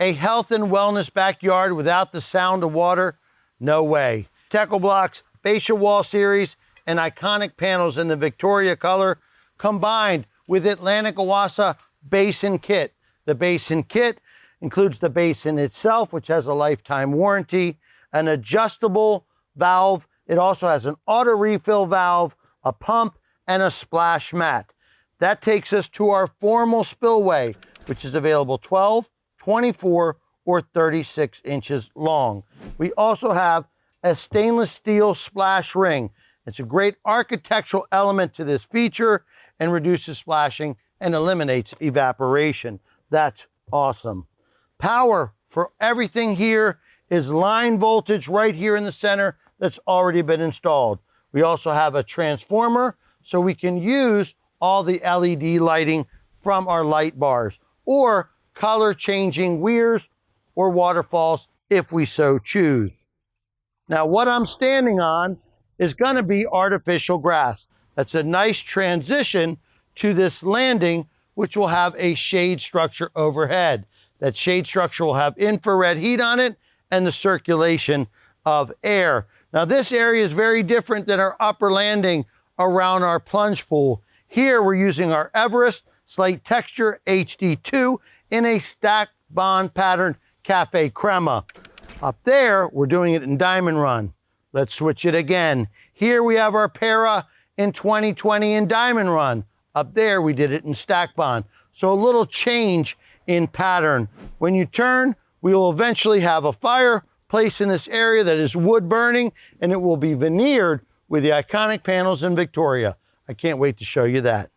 A health and wellness backyard without the sound of water? No way. Teco-Bloc's Fasia wall series and iconic panels in the Victoria color combined with Atlantic Oase basin kit. The basin kit includes the basin itself, which has a lifetime warranty, an adjustable valve. It also has an auto refill valve, a pump, and a splash mat. That takes us to our formal spillway, which is available 12, 24, or 36 inches long. We also have a stainless steel splash ring. It's a great architectural element to this feature and reduces splashing and eliminates evaporation. That's awesome. Power for everything here is line voltage right here in the center that's already been installed. We also have a transformer so we can use all the LED lighting from our light bars or color changing weirs or waterfalls if we so choose. Now what I'm standing on is going to be artificial grass. That's a nice transition to this landing, which will have a shade structure overhead. That shade structure will have infrared heat on it and the circulation of air. Now this area is very different than our upper landing around our plunge pool. Here we're using our Everest Slate Texture HD2 in a stack bond pattern cafe crema. Up there, we're doing it in diamond run. Let's switch it again. Here we have our para in 2020 in diamond run. Up there, we did it in stack bond. So a little change in pattern. When you turn, we will eventually have a fireplace in this area that is wood burning, and it will be veneered with the iconic panels in Victoria. I can't wait to show you that.